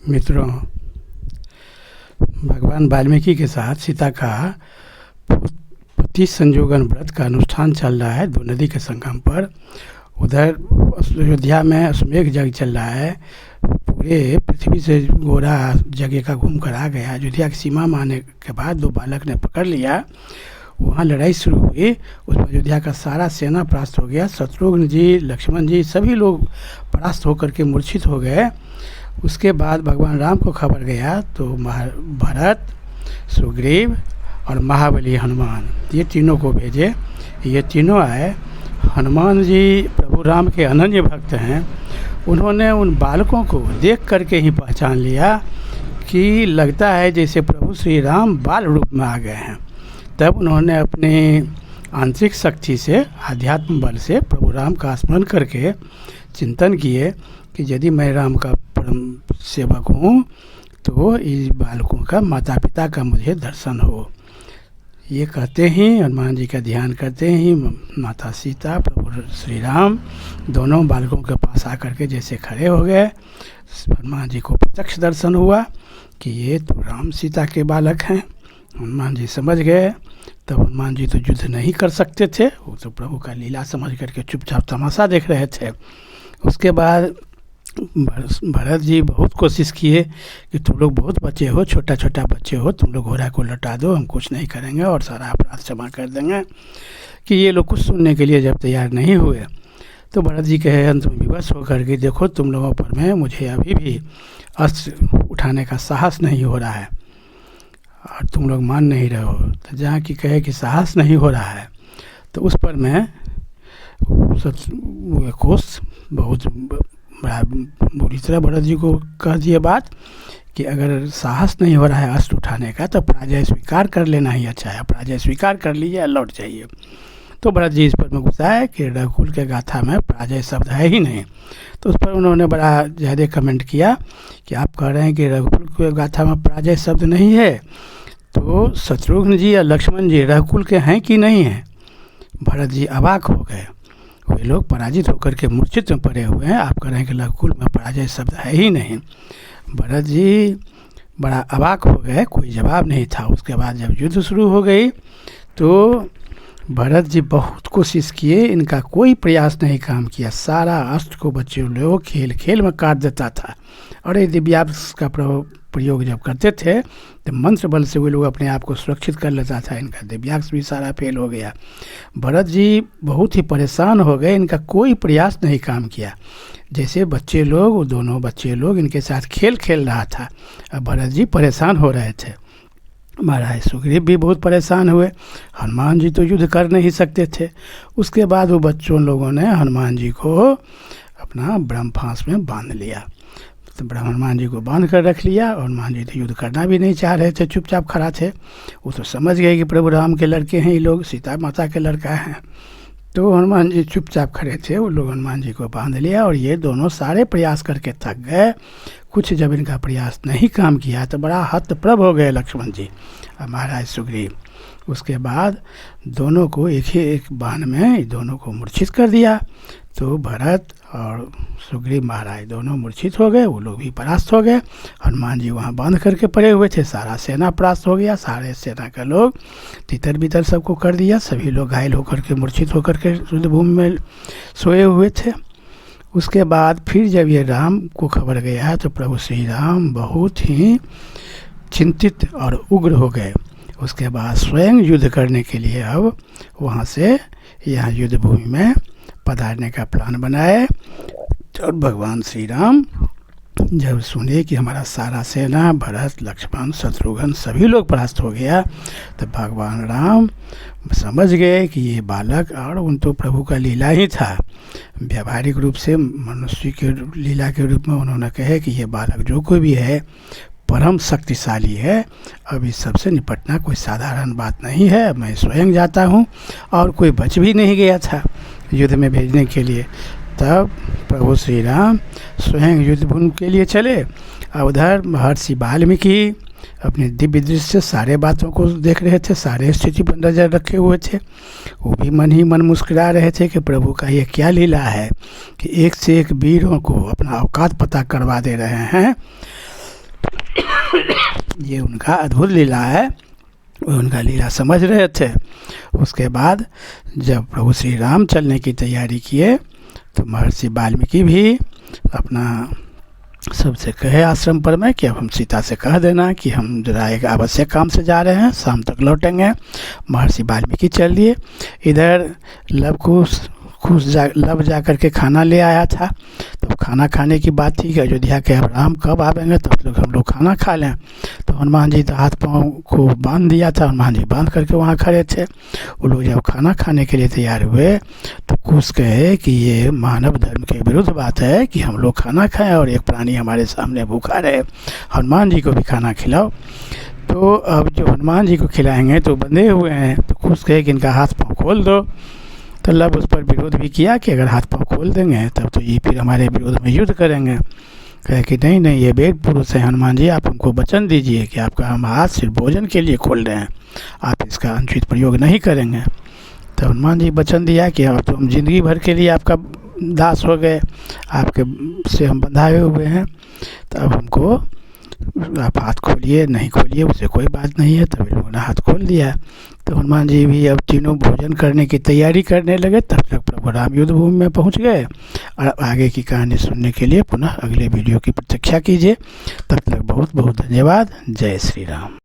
मित्रों, भगवान वाल्मीकि के साथ सीता का पति संजोगन व्रत का अनुष्ठान चल रहा है दो नदी के संगम पर। उधर अयोध्या में अश्वमेघ यज्ञ चल रहा है। पूरे पृथ्वी से घोड़ा जगह का घूम कर आ गया। अयोध्या की सीमा में आने के बाद दो बालक ने पकड़ लिया। वहाँ लड़ाई शुरू हुई। उसमें अयोध्या का सारा सेना परास्त हो गया। शत्रुघ्न जी, लक्ष्मण जी सभी लोग परास्त होकर के मूर्छित हो गए। उसके बाद भगवान राम को खबर गया तो भरत, सुग्रीव और महाबली हनुमान ये तीनों को भेजे। ये तीनों आए। हनुमान जी प्रभु राम के अनन्य भक्त हैं। उन्होंने उन बालकों को देख करके ही पहचान लिया कि लगता है जैसे प्रभु श्री राम बाल रूप में आ गए हैं। तब उन्होंने अपने आंतरिक शक्ति से, आध्यात्म बल से प्रभु राम का स्मरण करके चिंतन किए कि यदि मैं राम का परम सेवक हूँ तो इस बालकों का, माता पिता का मुझे दर्शन हो। ये कहते ही हनुमान जी का ध्यान करते ही माता सीता, प्रभु श्री राम दोनों बालकों के पास आकर के जैसे खड़े हो गए। हनुमान जी को प्रत्यक्ष दर्शन हुआ कि ये तो राम सीता के बालक हैं। हनुमान जी समझ गए। तब हनुमान जी तो युद्ध नहीं कर सकते थे, वो तो प्रभु का लीला समझ करके चुपचाप तमाशा देख रहे थे। उसके बाद भरत जी बहुत कोशिश किए कि तुम लोग बहुत बच्चे हो, छोटा छोटा बच्चे हो, तुम लोग घोड़ा को लौटा दो, हम कुछ नहीं करेंगे और सारा अपराध क्षमा कर देंगे। कि ये लोग कुछ सुनने के लिए जब तैयार नहीं हुए तो भरत जी कहे अंत में विवश होकर के, देखो तुम लोगों पर में मुझे अभी भी अस्त्र उठाने का साहस नहीं हो रहा है और तुम लोग मान नहीं रहे हो। तो जहाँ की कहे कि साहस नहीं हो रहा है तो उस पर मैं कोस बहुत बड़ा बुरी तरह भरत जी को कह दिए बात कि अगर साहस नहीं हो रहा है अस्त्र उठाने का तो पराजय स्वीकार कर लेना ही अच्छा है। पराजय स्वीकार कर लीजिए, लौट जाइए। तो भरत जी इस पर में गुस्सा है कि रघुकुल के गाथा में पराजय शब्द है ही नहीं। तो उस पर उन्होंने बड़ा ज़्यादा कमेंट किया कि आप कह रहे हैं कि रघुकुल के गाथा में पराजय शब्द नहीं है, तो शत्रुघ्न जी या लक्ष्मण जी रघुकुल के हैं कि नहीं हैं। भरत जी अवाक हो गए। वे लोग पराजित होकर के मूर्छित में पड़े हुए हैं। आप कह रहे हैं कि रघुकुल में पराजय शब्द है ही नहीं। भरत जी बड़ा अवाक हो गए, कोई जवाब नहीं था। उसके बाद जब युद्ध शुरू हो गई तो भरत जी बहुत कोशिश किए, इनका कोई प्रयास नहीं काम किया। सारा अस्त्र को बच्चे लोग खेल खेल में काट देता था। और ये दिव्यास्त्र का प्रयोग जब करते थे तो मंत्र बल से वे लोग अपने आप को सुरक्षित कर लेता था। इनका दिव्यास्त्र भी सारा फेल हो गया। भरत जी बहुत ही परेशान हो गए। इनका कोई प्रयास नहीं काम किया। जैसे बच्चे लोग, वो दोनों बच्चे लोग इनके साथ खेल खेल रहा था। अब भरत जी परेशान हो रहे थे। महाराज सुग्रीव भी बहुत परेशान हुए। हनुमान जी तो युद्ध कर नहीं सकते थे। उसके बाद वो बच्चों लोगों ने हनुमान जी को अपना ब्रह्मफांस में बांध लिया। तो हनुमान जी को बांध कर रख लिया। और हनुमान जी तो युद्ध करना भी नहीं चाह रहे थे, चुपचाप खड़ा थे। वो तो समझ गए कि प्रभु राम के लड़के हैं ये लोग, सीता माता के लड़का हैं। तो हनुमान जी चुपचाप खड़े थे। वो लोग हनुमान जी को बांध लिया और ये दोनों सारे प्रयास करके थक गए। कुछ जब इनका प्रयास नहीं काम किया तो बड़ा हतप्रभ हो गए लक्ष्मण जी और महाराज सुग्रीव। उसके बाद दोनों को एक ही एक बाण में दोनों को मूर्छित कर दिया। तो भरत और सुग्रीव महाराज दोनों मूर्छित हो गए। वो लोग भी परास्त हो गए। हनुमान जी वहाँ बांध करके पड़े हुए थे। सारा सेना परास्त हो गया। सारे सेना के लोग तितर बितर सबको कर दिया। सभी लोग घायल होकर के, मूर्छित होकर के युद्ध भूमि में सोए हुए थे। उसके बाद फिर जब ये राम को खबर गया तो प्रभु श्री राम बहुत ही चिंतित और उग्र हो गए। उसके बाद स्वयं युद्ध करने के लिए अब वहाँ से यहाँ युद्ध भूमि में पधारने का प्लान बनाए। और भगवान श्री राम जब सुने कि हमारा सारा सेना, भरत, लक्ष्मण, शत्रुघ्न सभी लोग परास्त हो गया तो भगवान राम समझ गए कि ये बालक, और उन तो प्रभु का लीला ही था। व्यावहारिक रूप से मनुष्य के लीला के रूप में उन्होंने कहे कि ये बालक जो कोई भी है परम शक्तिशाली है। अब इस सबसे निपटना कोई साधारण बात नहीं है। मैं स्वयं जाता हूँ। और कोई बच भी नहीं गया था युद्ध में भेजने के लिए। तब प्रभु श्री राम स्वयं युद्ध भूमि के लिए चले। और उधर महर्षि वाल्मीकि अपने दिव्य दृष्टि से सारे बातों को देख रहे थे, सारे स्थिति पर नज़र रखे हुए थे। वो भी मन ही मन मुस्कुरा रहे थे कि प्रभु का ये क्या लीला है कि एक से एक वीरों को अपना औकात पता करवा दे रहे हैं। ये उनका अद्भुत लीला है, वो उनका लीला समझ रहे थे। उसके बाद जब प्रभु श्री राम चलने की तैयारी किए तो महर्षि वाल्मीकि भी अपना सबसे कहे आश्रम पर में कि अब हम सीता से कह देना कि हम जरा एक आवश्यक काम से जा रहे हैं, शाम तक लौटेंगे। महर्षि वाल्मीकि चल लिए। इधर लव जा कर के खाना ले आया था। तो खाना खाने की बात थी कि अयोध्या के अब राम कब आवेंगे तब तक हम लोग खाना खा लें। तो हनुमान जी तो हाथ पाँव को बांध दिया था, हनुमान जी बांध करके वहाँ खड़े थे। वो लोग जब खाना खाने के लिए तैयार हुए तो कुछ कहे कि ये मानव धर्म के विरुद्ध बात है कि हम लोग खाना खाएं और एक प्राणी हमारे सामने भूखा रहे, हनुमान जी को भी खाना खिलाओ। तो अब जो हनुमान जी को खिलाएंगे तो बंधे हुए हैं, तो कुछ कहे कि इनका हाथ पाँव खोल दो। तो लव उस पर विरोध भी किया कि अगर हाथ पाँव खोल देंगे तब तो ये फिर हमारे विरोध में युद्ध करेंगे। कहे कि नहीं नहीं, ये वेद पुरुष हैं हनुमान जी, आप हमको वचन दीजिए कि आपका हम हाथ सिर्फ भोजन के लिए खोल रहे हैं, आप इसका अनुचित प्रयोग नहीं करेंगे। तो हनुमान जी वचन दिया कि अब तो हम जिंदगी भर के लिए आपका दास हो गए, आपके से हम बंधाए हुए हैं, तो अब हमको आप हाथ खोलिए, नहीं खोलिए उससे कोई बात नहीं है। तभी लोगों ने हाथ खोल दिया। तो हनुमान जी भी अब तीनों भोजन करने की तैयारी करने लगे। तब तक प्रभु राम युद्ध भूमि में पहुंच गए। और आगे की कहानी सुनने के लिए पुनः अगले वीडियो की प्रतीक्षा कीजिए। तब तक बहुत बहुत धन्यवाद। जय श्री राम।